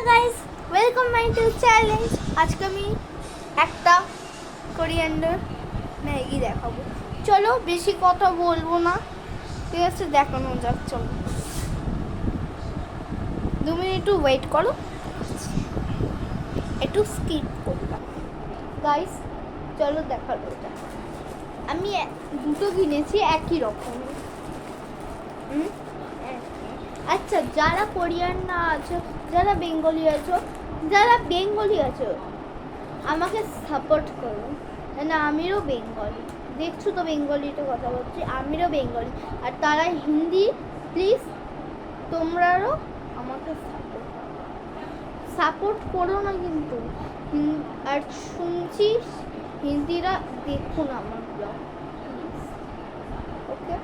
Guys, welcome my two challenge. আজকে আমি একটা কোরিয়ান্ডার ম্যাগি দেখাবো। চলো, বেশি কথা বলবো না, ঠিক আছে? দেখানো যাক। চলো, 2 মিনিট একটু ওয়েট করো, একটু স্কিপ করলাম। গাইস, চলো দেখানো যাক। আমি দুটো কিনেছি একই রকমের। আচ্ছা, যারা কোরিয়ান না আছো, যারা বেঙ্গলি আছো আমাকে সাপোর্ট করো। না, আমিরও বেঙ্গলি, দেখছো তো বেঙ্গলিতে কথা বলছি, আমিরও বেঙ্গলি। আর তারা হিন্দি, প্লিজ তোমরাও আমাকে সাপোর্ট করো না কিন্তু। আর শুনছি হিন্দিরা দেখুন আমার ব্লগ, ওকে?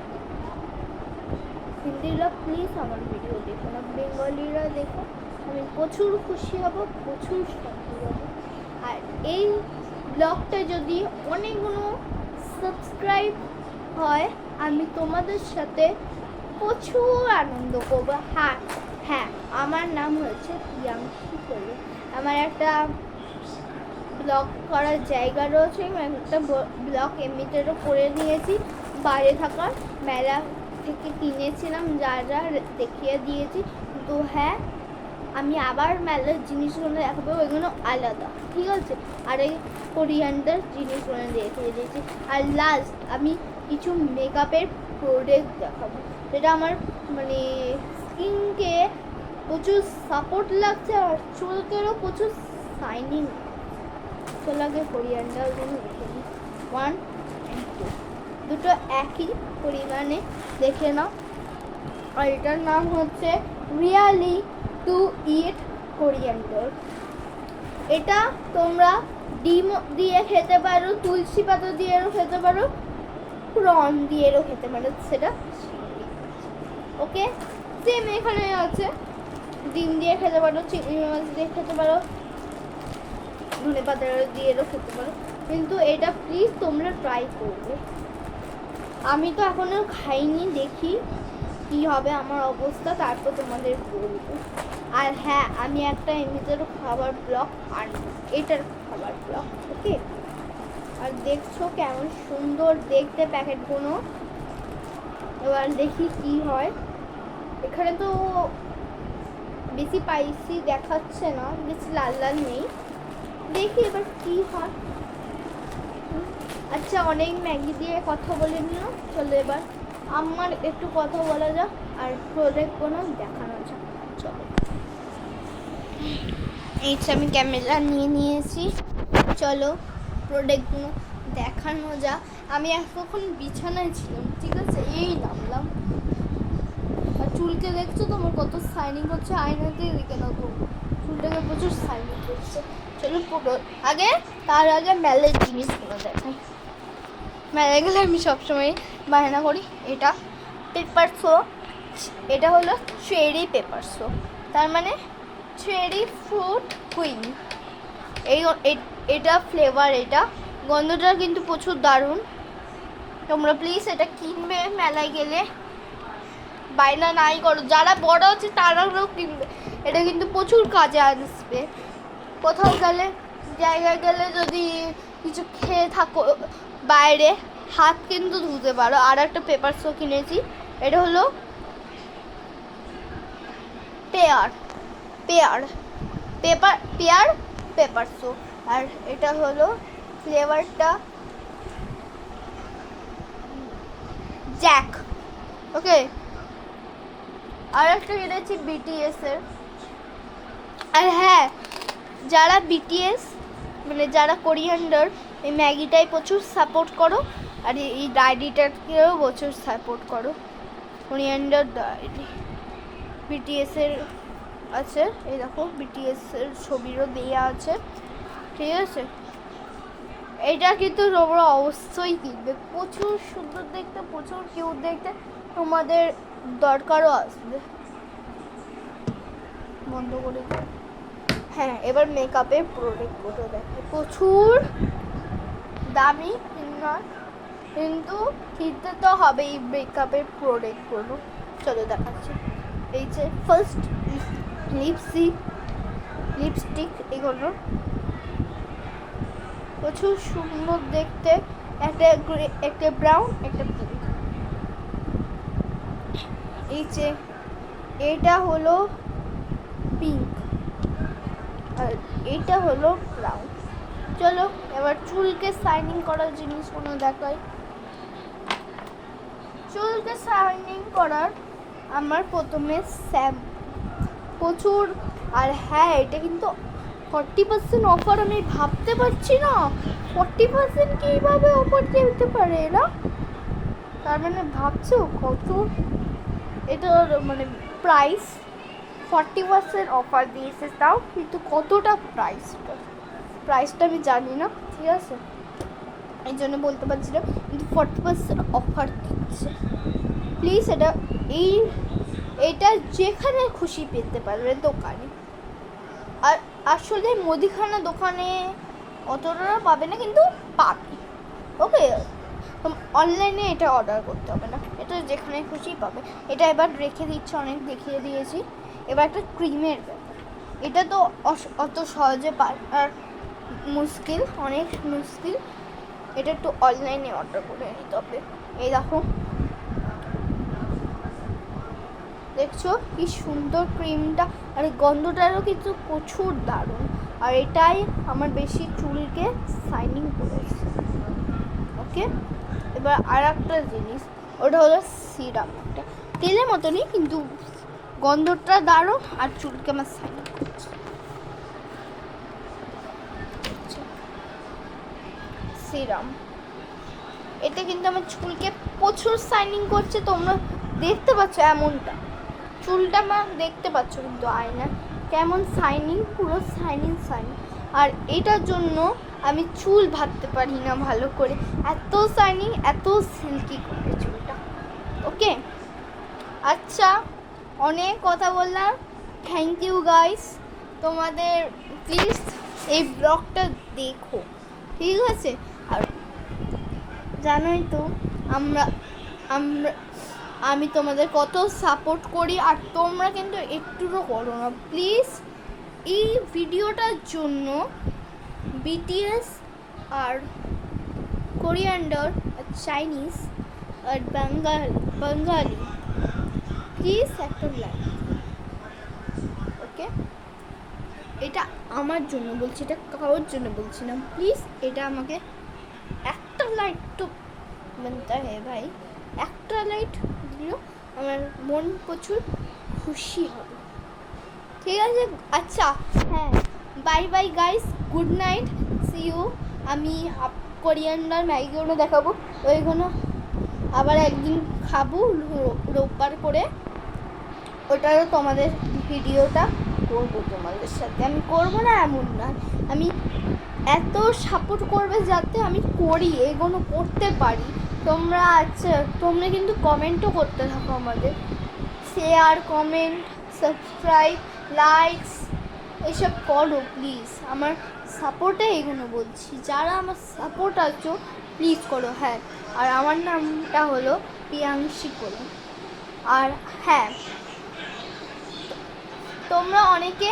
হিন্দিরা প্লিজ আমার ভিডিও দেখো না, বেঙ্গলিরা দেখো। আমি প্রচুর খুশি হব, প্রচুর শান্তি হব। আর এই ব্লগটা যদি অনেকগুলো সাবস্ক্রাইব হয়, আমি তোমাদের সাথে প্রচুর আনন্দ করবো। হ্যাঁ, আমার নাম হচ্ছে ইয়াংশি কোলে। আমার একটা ব্লগ করার জায়গা রয়েছে, একটা ব্লগ এমনিতেও করে নিয়েছি। বাইরে থাকার মেলা থেকে কিনেছিলাম, যা দেখিয়ে দিয়েছি। তো হ্যাঁ, আমি আবার মেলার জিনিসগুলো দেখাবো, ওইগুলো আলাদা, ঠিক আছে? আর এই কোরিয়ান্ডার জিনিসগুলো দেখিয়ে দিয়েছি। আর লাস্ট আমি কিছু মেকআপের প্রোডাক্ট দেখাবো, যেটা আমার মানে স্কিনকে প্রচুর সাপোর্ট লাগছে আর চুলকেরও প্রচুর শাইনিং। চলো আগে কোরিয়ান্ডারগুলো দেখে নিই। 1 and 2 দুটো একই পরিমাণে দেখে নাও। আর এটার নাম হচ্ছে রিয়ালি টু ইট কোরিয়ান্ডার। এটা তোমরা ডিম দিয়ে খেতে পারো, তুলসী পাতা দিয়েও খেতে পারো, প্রন দিয়েও খেতে পারো, সেটা ওকে। সেম এখানে আছে, ডিম দিয়ে খেতে পারো, চিংড়ি মাছ দিয়ে খেতে পারো, ধনে পাতা দিয়েও খেতে পারো। কিন্তু এটা প্লিজ তোমরা ট্রাই করবে। আমি তো এখনো খাইনি, দেখি কি হবে আমার অবস্থা, তারপর তোমাদের বলবো। আর হ্যাঁ, আমি একটা এমনিতেও খাবার ব্লগ আনবো, এটার খাবার ব্লগ, ওকে? আর দেখছো কেমন সুন্দর দেখতে প্যাকেটগুলো। এবার দেখি কি হয়। এখানে তো বেশি স্পাইসি দেখাচ্ছে না, বেশি লাল লাল নেই, দেখি এবার কি হয়। আচ্ছা, অনেক ম্যাগি দিয়ে কথা বলে নিও, চলো এবার আমার একটু কথা বলা যাক আর প্রোডাক্টগুলো দেখানো যাক। চলো, এই আমি ক্যামেরা নিয়ে নিয়েছি, চলো প্রোডাক্টগুলো দেখানো যাক। আমি এতক্ষণ বিছানায় ছিলাম, ঠিক আছে? এই নামলাম। আর চুলকে দেখছো তোমার কত শাইনিং করছে, আয়নাতে দেখে নাও তো, চুলটাকে প্রচুর শাইনিং করছে। চলো তার আগে মেলের জিনিসগুলো দেখাই। মেলায় গেলে আমি সবসময় বায়না করি, এটা পেপার শো, এটা হলো চেরি পেপার শো, তার মানে চেরি ফ্রুট কুইন। এটা ফ্লেভার, এটা গন্ধটা কিন্তু প্রচুর দারুণ। তোমরা প্লিজ এটা কিনবে, মেলায় গেলে বায়না নাই করো। যারা বড় আছে তারাও কিনবে, এটা কিন্তু প্রচুর কাজে আসবে। কোথাও গেলে, জায়গায় গেলে যদি কিছু খেয়ে থাকো বাইরে, হাত কিন্তু ধুতে পারো। আর একটা পেপার শো কিনেছি, এটা হলো পেয়ার পেপার শো। আর এটা হলো ফ্লেভারটা জ্যাক, ওকে। আর একটা কিনেছি বিটিএস এর। আর হ্যাঁ, যারা বিটিএস মানে যারা কোরিয়ান্ডার এই ম্যাগিটাই প্রচুর সাপোর্ট করো, আর এই ডায়েরিটাকেও প্রচুর সাপোর্ট করো। কোরিয়ান্ডার ডায়েরি বিটিএস এর আছে, এই দেখো বিটিএস এর ছবিরও দেওয়া আছে, ঠিক আছে? এটা কিন্তু তোমরা অবশ্যই কিনবে, প্রচুর সুন্দর দেখতে, প্রচুর কিউট দেখতে, তোমাদের দরকারও আসবে। বন্ধ করে দাও। হ্যাঁ, এবার মেকআপের প্রোডাক্টগুলো দেখে, প্রচুর দামি নয়, কিন্তু কিনতে তো হবে এই মেকআপের প্রোডাক্টগুলো। চলো দেখাচ্ছি। এই যে ফার্স্ট লিপস্টিক, লিপস্টিক, এগুলো প্রচুর সুন্দর দেখতে, একটা ব্রাউন, একটা পিঙ্ক। এই যে এটা হলো পিঙ্ক আর এটা হলো ব্রাউন। চলো এবার চুলকে শাইনিং করার জিনিসগুলো দেখাই। চুলকে শাইনিং করার আমার প্রথমে শ্যাম্পু প্রচুর, আর হ্যাঁ এটা কিন্তু 40% অফার। আমি ভাবতে পারছি না 40% কীভাবে অফার দিতে পারে এরা। তার মানে ভাবছো কত এটার মানে প্রাইস 40% অফার দিয়েছে, তাও কিন্তু কতটা প্রাইসটা আমি জানি না, ঠিক আছে, এই জন্য বলতে পারছি না, কিন্তু 40% অফার দিচ্ছে। প্লিজ এটা যেখানে খুশি পেতে পারবে দোকানে। আর আসলে মুদিখানা দোকানে অতটা পাবে না, কিন্তু পাবে। ওকে, অনলাইনে এটা অর্ডার করতে হবে না, এটা যেখানে খুশি পাবে। এটা এবার রেখে দিচ্ছে, অনেক দেখিয়ে দিয়েছি। এবার একটা ক্রিমের ব্যাপার, এটা তো অত সহজে আর মুশকিল, অনেক মুশকিল। এটা একটু অনলাইনে অর্ডার করে নিতে হবে। এই দেখো, দেখছো কি সুন্দর ক্রিমটা, আর গন্ধটারও কিন্তু প্রচুর দারুণ। আর এটাই আমার বেশি চুলকে শাইনিং করেছে। ওকে, এবার আর একটা জিনিস, ওটা হলো সিরাম, একটা তেলের মতনই কিন্তু গন্ধটা দারুণ আর চুলকে আমার শাইনিং করছে। সিরাম, এটা কিন্তু আমার চুলকে প্রচুর শাইনিং করছে। তোমরা দেখতে পাচ্ছ এমনটা, চুলটা আমার দেখতে পাচ্ছ কিন্তু আয়না কেমন শাইনিং, পুরো শাইনিং। আর এটার জন্য আমি চুল ভাবতে পারি না ভালো করে, এত শাইনিং, এত সিল্কি করে চুলটা। ওকে, আচ্ছা অনেক কথা বললাম, থ্যাংক ইউ গাইস। তোমাদের প্লিজ এই ব্লগটা দেখো, ঠিক আছে। আর জানোই তো আমি তোমাদের কত সাপোর্ট করি, আর তোমরা কিন্তু একটুও করো না। প্লিজ এই ভিডিওটার জন্য বিটিএস আর কোরিয়ান্ডার আর চাইনিজ আর বাঙালি প্লিজ একটা লাইক। ওকে, এটা আমার জন্য বলছি, এটা কারোর জন্য বলছি না। প্লিজ এটা আমাকে একটা লাইক তো বানতা হ্যাঁ ভাই, একটা লাইক দিও, আমার মন প্রচুর খুশি হবে, ঠিক আছে। আচ্ছা হ্যাঁ, bye bye guys, good night, see you. আমি কোরিয়ান্ডার ম্যাগিগুলো দেখাবো, ওইগুলো আবার একদিন খাবো রোববার করে, ওটারও তোমাদের ভিডিওটা করবো তোমাদের সাথে। আমি করবো না এমন না, আমি এত সাপোর্ট করবে যাতে আমি করি, এগুলো করতে পারি। তোমরা আচ্ছা, তোমরা কিন্তু কমেন্টও করতে থাকো, আমাদের শেয়ার, কমেন্ট, সাবস্ক্রাইব, লাইকস এসব করো প্লিজ। আমার সাপোর্টে এগুলো বলছি, যারা আমার সাপোর্ট আছো প্লিজ করো। হ্যাঁ, আর আমার নামটা হলো প্রিয়াংশী কোলে। আর হ্যাঁ, তোমরা অনেকে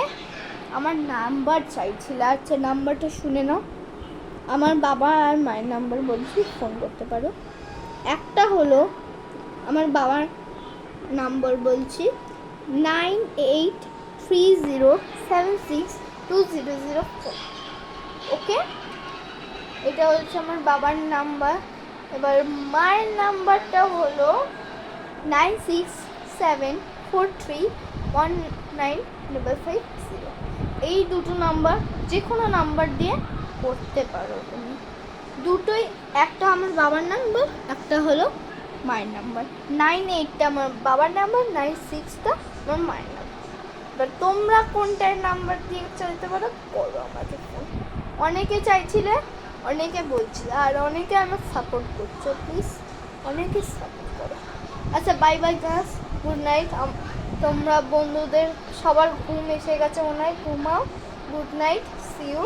আমার নাম্বার চাইছিলে, আচ্ছা নাম্বারটা শুনে নাও। আমার বাবা আর মায়ের নাম্বার বলছি, ফোন করতে পারো। একটা হলো আমার বাবার নাম্বার বলছি 9830762004। ওকে, এটা হচ্ছে আমার বাবার নাম্বার। এবার মায়ের নাম্বারটা হলো 9674319550। এই দুটো নাম্বার, যে কোনো নাম্বার দিয়ে করতে পারো তুমি, দুটোই। একটা আমার বাবার নাম্বার, একটা হলো মায়ের নাম্বার। 98টা আমার বাবার নাম্বার, 96টা আমার মায়ের নাম্বার। এবার তোমরা কোনটার নাম্বার দিয়ে চাইতে পারো, করো আমাকে ফোন। অনেকে চাইছিলে, অনেকে বলছিলে, আর অনেকে আমার সাপোর্ট করছো, প্লিজ অনেকে সাপোর্ট করো। আচ্ছা bye bye guys, good night. তোমরা বন্ধুদের সবার ঘুম এসে গেছে মনে হয়, ঘুমাও। Good night, see you.